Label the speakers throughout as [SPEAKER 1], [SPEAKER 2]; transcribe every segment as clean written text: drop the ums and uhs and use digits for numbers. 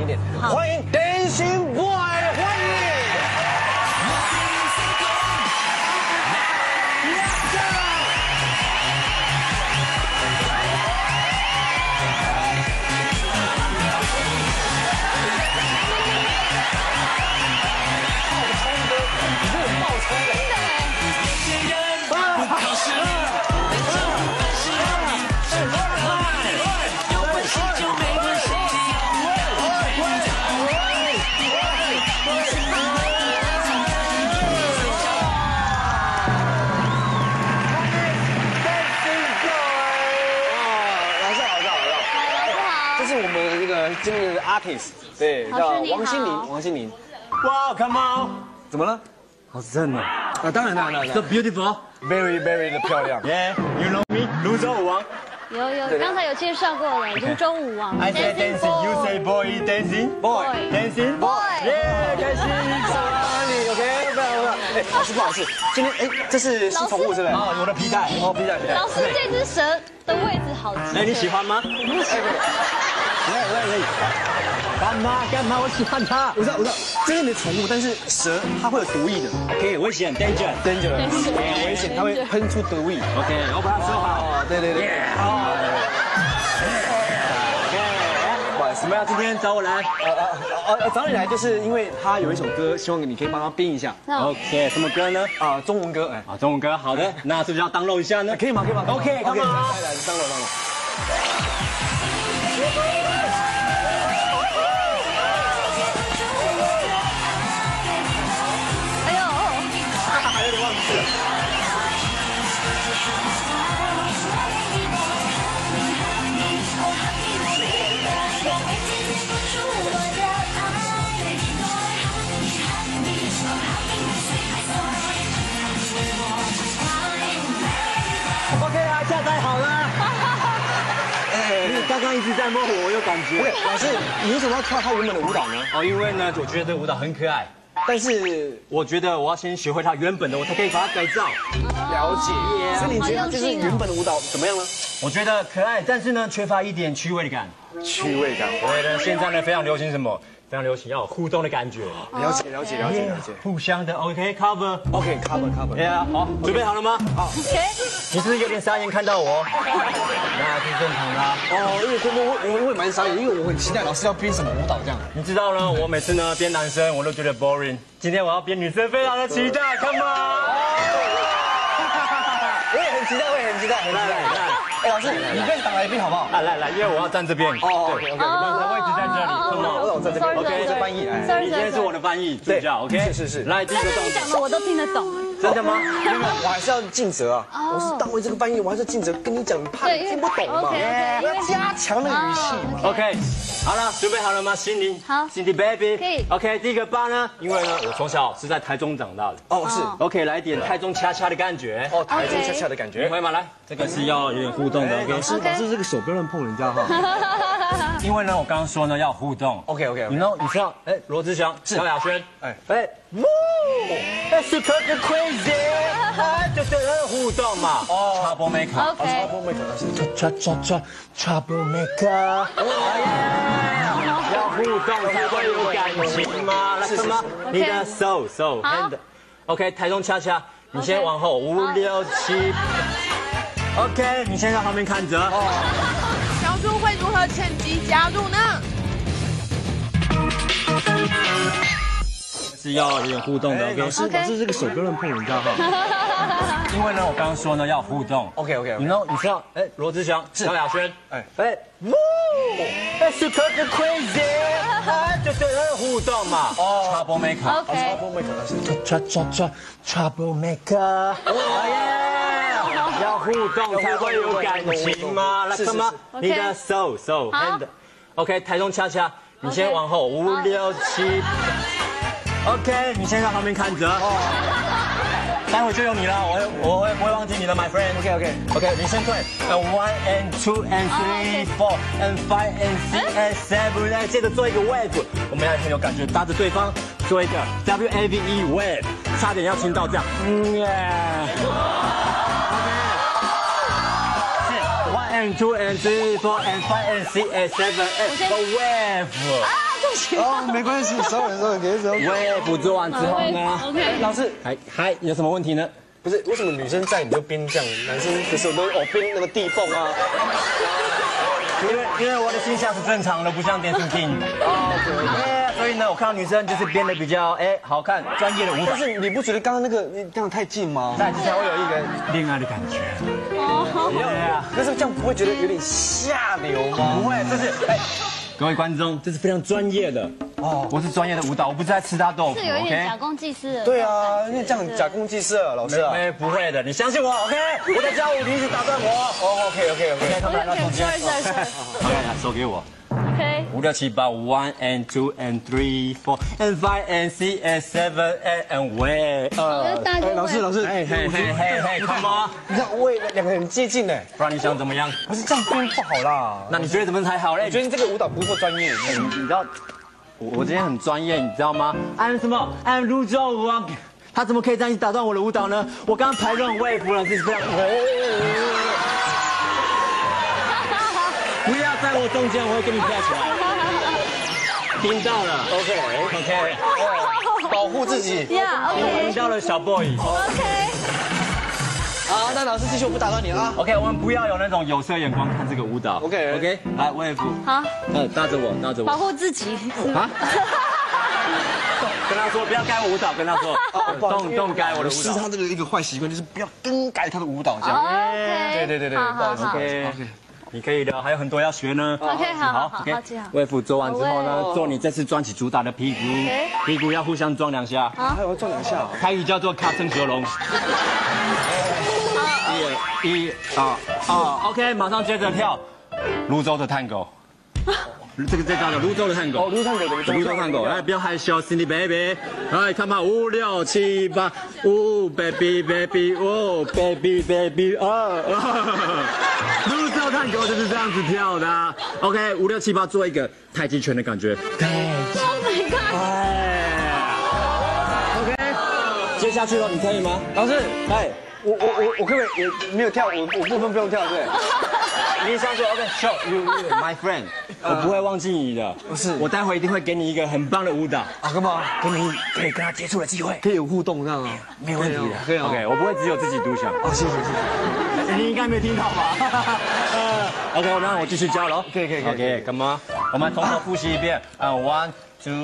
[SPEAKER 1] 一点。欢迎 Dancing Boy， 欢迎。 今天的 artist， 对，叫王心凌，王心凌。
[SPEAKER 2] 哇 ，Come on，
[SPEAKER 1] 怎么了？
[SPEAKER 2] 好正哦！
[SPEAKER 1] 啊，当然。
[SPEAKER 2] So beautiful，very
[SPEAKER 1] 的漂亮。
[SPEAKER 2] Yeah，you know me，泸州舞王。
[SPEAKER 3] 有，刚才有介绍过了，泸州舞王。
[SPEAKER 2] I say dancing，you say boy dancing，boy，dancing boy，yeah， 开心。
[SPEAKER 1] 你 OK， 不要。老师不好意思，今天这是宠物是不是？
[SPEAKER 2] 啊，我的皮带，
[SPEAKER 1] 哦，皮带。
[SPEAKER 3] 老师，这只蛇的位置好极。
[SPEAKER 2] 哎，你喜欢吗？
[SPEAKER 3] 不喜欢。
[SPEAKER 2] 干嘛？我喜欢它。
[SPEAKER 1] 我知道，这是你的宠物，但是蛇它会有毒液的。
[SPEAKER 2] OK， 危险 ，danger，
[SPEAKER 1] 危险，它会喷出毒液。
[SPEAKER 2] OK， 我把它收好。
[SPEAKER 1] 对。不好意思，
[SPEAKER 2] 怎么样？今天找我来？
[SPEAKER 1] 找你来就是因为他有一首歌，希望你可以帮他编一下。
[SPEAKER 2] OK， 什么歌呢？
[SPEAKER 1] 中文歌。
[SPEAKER 2] 中文歌，好的。那是不是要download一下呢？
[SPEAKER 1] 可以吗
[SPEAKER 2] ？OK， come on，
[SPEAKER 1] 来download。
[SPEAKER 2] OK 啊，下载好了。你刚刚一直在摸我有感觉。
[SPEAKER 1] 老师，你为什么要跳他原本的舞蹈呢？
[SPEAKER 2] 因为呢，我觉得这个舞蹈很可爱，
[SPEAKER 1] 但是
[SPEAKER 2] 我觉得我要先学会它原本的，我才可以把它改造。
[SPEAKER 1] 了解。所以你觉得就是原本的舞蹈怎么样呢？
[SPEAKER 2] 我觉得可爱，但是呢，缺乏一点趣味感。
[SPEAKER 1] 趣味感。
[SPEAKER 2] 对的，现在呢非常流行什么？非常流行要有互动的感觉。
[SPEAKER 1] 了解。
[SPEAKER 2] 互相的 OK cover。
[SPEAKER 1] cover。
[SPEAKER 2] 对啊，好，准备好了吗？
[SPEAKER 1] 好。
[SPEAKER 2] 你是不是有点傻眼看到我？那是正常的。
[SPEAKER 1] 因为我蛮傻眼，因为我很期待老师要编什么舞蹈这样。
[SPEAKER 2] 你知道呢，我每次呢编男生我都觉得 boring， 今天我要编女生，非常的期待 ，Come on！
[SPEAKER 1] 我也很期待。哎，老师，你跟挡来一边好不好？
[SPEAKER 2] 来，因为我要站这边。
[SPEAKER 1] 哦 ，OK，
[SPEAKER 2] 我的位置在这里。
[SPEAKER 1] 我站这边
[SPEAKER 2] ，OK，
[SPEAKER 1] 这翻译。
[SPEAKER 2] 你今天是我的翻译助教 ，OK？
[SPEAKER 1] 是。
[SPEAKER 2] 来，第一个动
[SPEAKER 3] 你讲的我都听得懂。
[SPEAKER 2] 真的吗？
[SPEAKER 1] 我还是要尽责啊！我是当为这个翻译，我还是尽责跟你讲，你怕你听不懂嘛？我要加强那个语气嘛。
[SPEAKER 2] OK， 好了，准备好了吗？心灵，
[SPEAKER 3] 好
[SPEAKER 2] ，Cindy baby，
[SPEAKER 3] 可以。
[SPEAKER 2] OK， 第一个八呢，因为呢，我从小是在台中长大的。
[SPEAKER 1] 哦，是。
[SPEAKER 2] OK， 来一点台中恰恰的感觉。
[SPEAKER 1] 台中恰恰的感觉。
[SPEAKER 2] 你会吗？来，这个是要有点互动的。
[SPEAKER 1] 老师，这个手不要乱碰人家哈。
[SPEAKER 2] 因为呢，我刚刚说呢要互动。
[SPEAKER 1] OK。
[SPEAKER 2] 你知道，罗志祥、萧亚轩，super crazy， 就是互动嘛。Trouble maker，Trouble maker， 要互动才会有感情嘛。来什么？你的手 hand，OK， 台中恰恰，你先往后5、6、7。OK， 你先在旁边看着。
[SPEAKER 4] 小猪会如何趁机加入呢？
[SPEAKER 2] 是要有点互动的。
[SPEAKER 1] 老师，这个手不要乱碰人家哈。
[SPEAKER 2] 因为呢，我刚刚说呢要互动。
[SPEAKER 1] OK。
[SPEAKER 2] 你知道，罗志祥、萧亚轩，super crazy， 就是互动嘛。Trouble maker，Trouble maker， 要互动才会有感情嘛。来什么？你的手 hand，OK， 台中恰恰，你先往后5、6、7。OK， 你先在旁边看着。待会就有你了，我会不会忘记你的 ，my friend。OK， 你先退。1 and 2 and 3 4 and 5 and 6 and 7， 来接着做一个 wave， 我们要很有感觉，搭着对方做一个 WAVE wave， 差点要听到这样。1 and 2 and 3 4 and 5 and 6 and 7 and wave。
[SPEAKER 3] 行。
[SPEAKER 1] 哦，没关系，手很给手。
[SPEAKER 2] 微服做完之后呢，
[SPEAKER 3] OK，
[SPEAKER 1] 老师，
[SPEAKER 2] 还有什么问题呢？
[SPEAKER 1] 不是为什么女生在你就边这样，男生的时候都边那个地缝啊？
[SPEAKER 2] 因为我的形象是正常的，不像电视剧。哦，对。所以呢，我看到女生就是编的比较好看、专业的舞蹈。
[SPEAKER 1] 但是你不觉得刚刚那个这样太近吗？
[SPEAKER 2] 在之前会有一个恋爱的感觉。哦。对啊。
[SPEAKER 1] 但是这样不会觉得有点下流吗？
[SPEAKER 2] 不会，这是各位观众，这是非常专业的哦。我是专业的舞蹈，我不是在吃大豆腐。
[SPEAKER 3] 是有一点假公济私的。
[SPEAKER 1] 对啊，因为这样假公济私了，老师啊。
[SPEAKER 2] 不会的，你相信我 ，OK？ 我在教舞，你一直打断我。
[SPEAKER 1] 哦 ，OK，他们来到中间。
[SPEAKER 2] OK， 手给我。
[SPEAKER 3] OK。
[SPEAKER 2] 5、6、7、8 1 and 2 and 3 4 and 5 and 6 and 7 and 8。
[SPEAKER 1] 老师，
[SPEAKER 2] 嘿，come on！
[SPEAKER 1] 你看胃两个很接近哎，
[SPEAKER 2] 不然你想怎么样？
[SPEAKER 1] 不是这样编不好啦。
[SPEAKER 2] 那你觉得怎么才好嘞？
[SPEAKER 1] 我觉得这个舞蹈不够专业。
[SPEAKER 2] 你知道，我今天很专业，你知道吗 ？I'm 什么 ？I'm 泸州舞王。他怎么可以这样打断我的舞蹈呢？我刚刚排都很微服了，这是非常。不要在我中间，我会跟你跳起来。听到了 ，OK，
[SPEAKER 1] 保护自己。
[SPEAKER 3] Yeah，OK。
[SPEAKER 2] 听到了，小 boy。
[SPEAKER 3] OK。
[SPEAKER 1] 好，那老师继续，我不打断你啊。
[SPEAKER 2] OK， 我们不要有那种有色眼光看这个舞蹈。OK， 来，微服。
[SPEAKER 3] 好。
[SPEAKER 2] 搭着我，搭着我。
[SPEAKER 3] 保护自己。啊。
[SPEAKER 2] 跟他说不要改我舞蹈，跟他说动改我的舞蹈。
[SPEAKER 1] 是他这个一个坏习惯，就是不要更改他的舞蹈这样。
[SPEAKER 3] OK。
[SPEAKER 1] 对，
[SPEAKER 3] 好。
[SPEAKER 2] OK。你可以的，还有很多要学呢。
[SPEAKER 3] OK， 好 OK。
[SPEAKER 2] 微服做完之后呢，做你这次转起主打的屁股，屁股要互相撞2下。
[SPEAKER 1] 还要撞2下。
[SPEAKER 2] 台语叫做卡声九龙。OK， 马上接着跳泸州的探戈。这个最大的泸州的探戈。
[SPEAKER 1] 哦，泸州探戈，
[SPEAKER 2] 泸州探戈，来不要害羞 ，Cindy baby， 来看吧，5、6、7、8， baby baby， baby， 泸州探戈就是这样子跳的。OK， 5、6、7、8，做一个太极拳的感觉。
[SPEAKER 3] Oh my god！
[SPEAKER 2] OK， 接下去了，你可以吗？
[SPEAKER 1] 老师，我可不可以也没有跳，我部分不用跳，对。
[SPEAKER 2] 你上去 ，OK，show you my friend， 我不会忘记你的。
[SPEAKER 1] 不是，
[SPEAKER 2] 我待会一定会给你一个很棒的舞蹈。
[SPEAKER 1] 啊，干嘛？
[SPEAKER 2] 给你可以跟他接触的机会，
[SPEAKER 1] 可以有互动这样啊？
[SPEAKER 2] 没有问题的。
[SPEAKER 1] 可以啊。
[SPEAKER 2] OK， 我不会只有自己独享。
[SPEAKER 1] 哦，谢谢。
[SPEAKER 2] 你应该没听到吧？OK， 那我继续教喽。
[SPEAKER 1] 可以。
[SPEAKER 2] OK， 干嘛？我们从头复习一遍。1、2。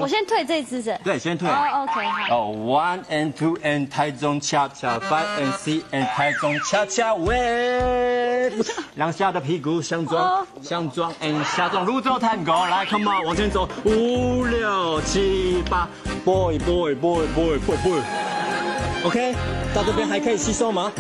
[SPEAKER 3] 我先退这一姿势。
[SPEAKER 2] 对，先退。
[SPEAKER 3] OK， 好。
[SPEAKER 2] 1 and 2 and 台中恰恰 5 and 6 and 台中恰恰喂，2下的屁股相撞 and 下撞，泸州探戈，来 ，come on， 往前走，5、6、7、8 ，boy。OK， 到这边还可以吸收吗？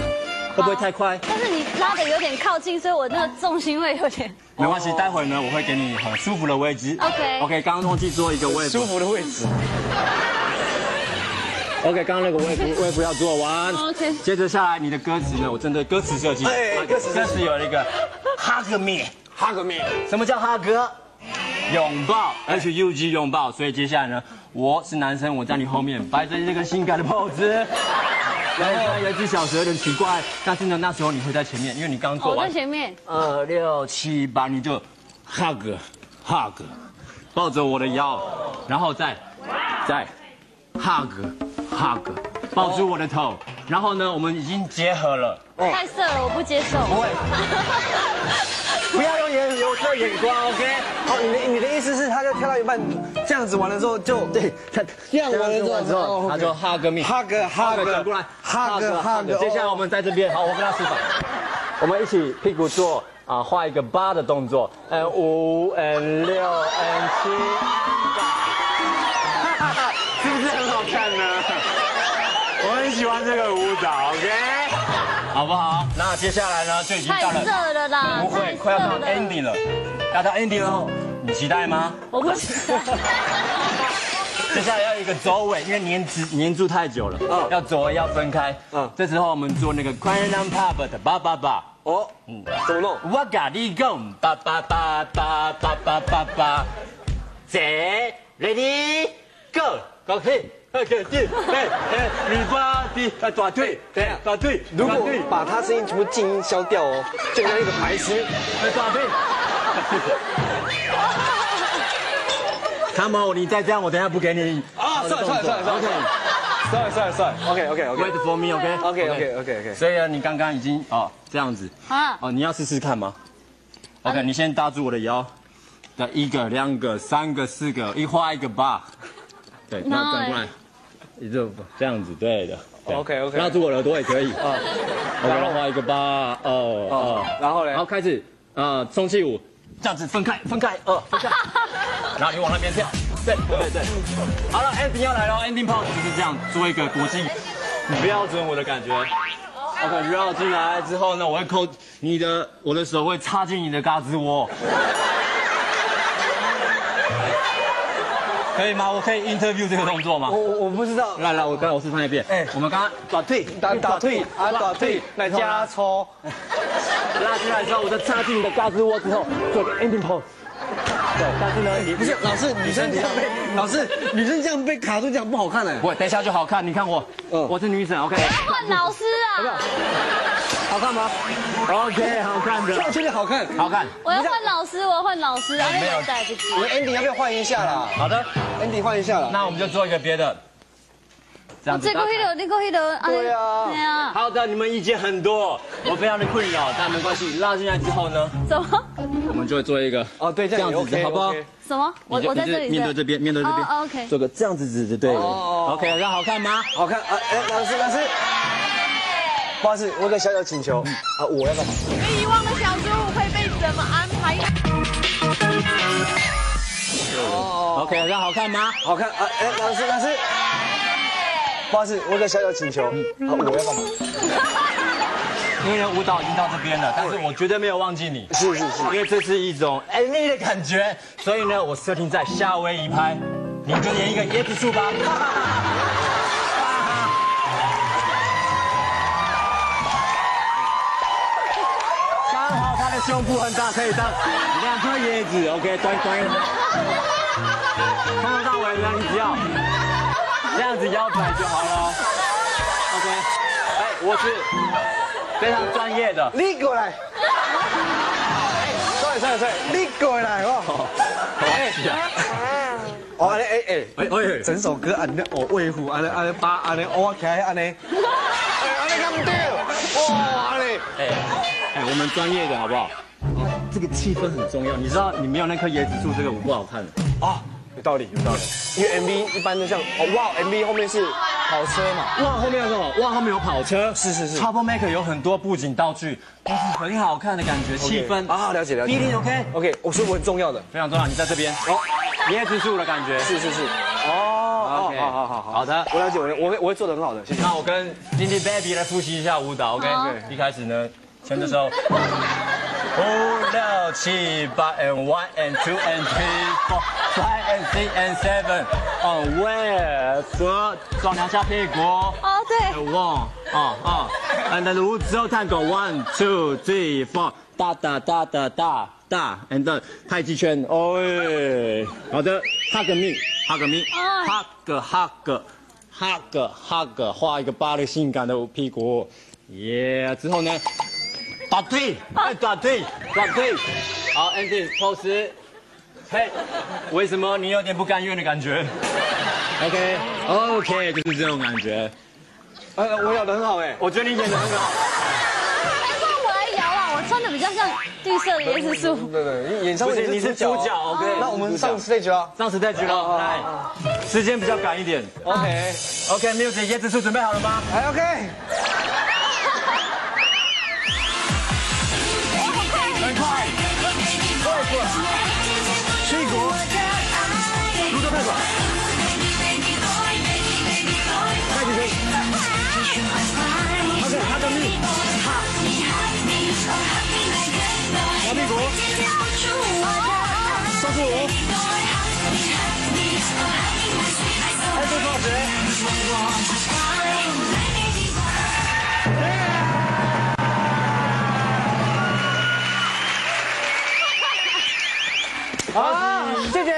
[SPEAKER 2] 会不会太快？
[SPEAKER 3] 但是你拉的有点靠近，所以我那个重心会有点。
[SPEAKER 2] 没关系，待会呢我会给你很舒服的位置。OK， 刚刚忘记做一个位置。
[SPEAKER 1] 舒服的位置。
[SPEAKER 2] OK， 刚刚那个位服要做完。
[SPEAKER 3] OK。
[SPEAKER 2] 接着下来你的歌词呢，我针对歌词设计。歌词有一个 hug me。什么叫 hug？ 拥抱 ，HUG 拥抱。所以接下来呢，我是男生，我在你后面摆着这个性感的 pose。然后有一只小蛇有点奇怪，但是呢，那时候你会在前面，因为你刚做完。
[SPEAKER 3] 我在前面。
[SPEAKER 2] 2、6、7、8，你就 hug， 抱着我的腰，然后再 hug， 抱住我的头，然后呢，我们已经结合了。
[SPEAKER 3] 太色了，我不接受。
[SPEAKER 2] 不会。不要用有色眼光 ，OK？
[SPEAKER 1] 好，你的意思是，他就跳到一半，这样子完了之后就对，他这样完了之后，
[SPEAKER 2] 他就 hug me，hug 转过来 hug。接下来我们在这边，好，我跟他示范，我们一起屁股做画一个8的动作，5 and 6 and 7，是不是很好看呢？我很喜欢这个舞蹈 ，OK？ 好不好？那接下来呢，就已经到了。
[SPEAKER 3] 太色了啦！
[SPEAKER 2] 不会，快要到 ending 了。要到 ending 了，你期待吗？
[SPEAKER 3] 我不期待。
[SPEAKER 2] 接下来要一个走尾，因为黏住太久了，要走尾要分开。这时候我们做那个 Crayon Pop 的8 8 8。
[SPEAKER 1] 哦，怎么弄？
[SPEAKER 2] 我跟你讲8 8 8 8 8 8 8，这 Ready Go， 高兴。你发的大腿，大腿。
[SPEAKER 1] 如果把他声音全部静音消掉哦，就像一个排词，
[SPEAKER 2] 大腿。Come on， 你再这样，我等下不给你。
[SPEAKER 1] 啊，算了 OK。Wait
[SPEAKER 2] for me，OK。所以呢，你刚刚已经这样子你要试试看吗 ？OK， 你先搭住我的腰，的1个、2个、3个、4个，一画一个8。对，那转过来，你就这样子，对的。
[SPEAKER 1] OK，
[SPEAKER 2] 拉住我的耳朵也可以。OK， 然后画一个8，
[SPEAKER 1] 然后嘞，
[SPEAKER 2] 然后开始充气舞，这样子分开，分开，然后你往那边跳，对。好了 ，ending 要来了 ，ending pose 就是这样，做一个国际标准舞的感觉。OK， 绕进来之后呢，我会扣我的手会插进你的胳肢窝。可以吗？我可以 interview 这个动作吗？
[SPEAKER 1] 我不知道。
[SPEAKER 2] 来，我示范一遍。我们刚刚打腿，
[SPEAKER 1] 打腿，来加抽，
[SPEAKER 2] 拉进来之后，我再插进你的胳肢窝之后，做个 ending pose。对，但是呢，你
[SPEAKER 1] 不是老师，女生这样被卡住，这样不好看哎。
[SPEAKER 2] 不，等一下就好看。你看我，我是女神 ，OK。
[SPEAKER 3] 换老师啊！
[SPEAKER 1] 好看吗
[SPEAKER 2] ？OK， 好看的。
[SPEAKER 1] 确定好看，
[SPEAKER 2] 好看。
[SPEAKER 3] 我要换老师，没有带这个。
[SPEAKER 1] 我们 ending 要不要换一下啦？
[SPEAKER 2] 好的
[SPEAKER 1] ，ending 换一下啦。
[SPEAKER 2] 那我们就做一个别的。这样子。
[SPEAKER 3] 这个
[SPEAKER 1] 对啊。
[SPEAKER 2] 好的，你们意见很多，我非常的困扰，但没关系。拉进来之后呢？
[SPEAKER 3] 怎么？
[SPEAKER 2] 我们就会做一个
[SPEAKER 1] 这样子，
[SPEAKER 2] 好不好？
[SPEAKER 3] 什么？我在这里。
[SPEAKER 2] 面对这边。
[SPEAKER 3] OK。
[SPEAKER 2] 做个这样子指的，对。OK， 这样好看吗？
[SPEAKER 1] 好看。老师，不好意思，我有个小请求我要干嘛？
[SPEAKER 4] 被遗忘的小猪会被怎么安排
[SPEAKER 2] ？OK， 这样好看吗？
[SPEAKER 1] 好看。老师，不好意思，我有个小请求我要干嘛？
[SPEAKER 2] 因为呢，舞蹈已经到这边了，但是我绝对没有忘记你。
[SPEAKER 1] 是，
[SPEAKER 2] 因为这是一种 MV 的感觉，所以呢，我设定在夏威夷拍，你们就演一个椰子树吧。刚好他的胸部很大，可以当2颗椰子 ，OK， 端。从头到尾呢，你只要这样子腰摆就好了 ，OK。我是非常专业的。
[SPEAKER 1] 你过来。sorry， 你过来整首歌安尼维护安尼把安尼挖起来安尼咁对，哇安尼。
[SPEAKER 2] 我们专业的好不好？这个气氛很重要，你知道你没有那棵椰子树，这个舞不好看
[SPEAKER 1] 啊。有道理。因为 MV 一般都像MV 后面是跑车嘛，
[SPEAKER 2] 后面有什么？后面有跑车，
[SPEAKER 1] 是。
[SPEAKER 2] Trouble Maker 有很多布景道具，都是很好看的感觉，气氛
[SPEAKER 1] 了解。
[SPEAKER 2] 一定
[SPEAKER 1] OK， 我说我很重要的，
[SPEAKER 2] 非常重要。你在这边椰子树的感觉，
[SPEAKER 1] 是。好的，我了解，我会做得很好的，谢谢。
[SPEAKER 2] 那我跟 Lindy Baby 来复习一下舞蹈 ，OK？ 一开始呢，牵着手。5、6、7、8 and 1 and 2 and 3 4 5 and 6 and 7 on where 左转2下屁股
[SPEAKER 3] 对
[SPEAKER 2] 1and then 5之后探戈 1 2 3 4大 and 太极拳好的 hug me 画一个芭蕾性感的屁股之后呢打腿，好 ，ending pose， 嘿，为什么你有点不甘愿的感觉 ？OK， 就是这种感觉。
[SPEAKER 1] 我摇得很好
[SPEAKER 2] 我觉得你演得很好。
[SPEAKER 3] 换我来摇啊，我穿的比较像绿色的椰子树。
[SPEAKER 1] 对，演唱会
[SPEAKER 2] 你是主角 ，OK。
[SPEAKER 1] 那我们上 stage 了，
[SPEAKER 2] 来，时间比较赶一点。OK，music， 椰子树准备好了吗
[SPEAKER 1] ？OK。屁股，泸州太管，太极拳 ，OK， 他的命，摇屁股，双四五，开始放学。好，谢谢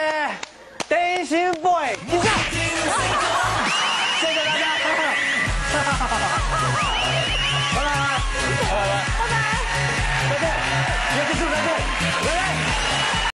[SPEAKER 1] Dancing Boy， 以上，谢谢大家，拜拜，再见，椰子树再见，拜拜。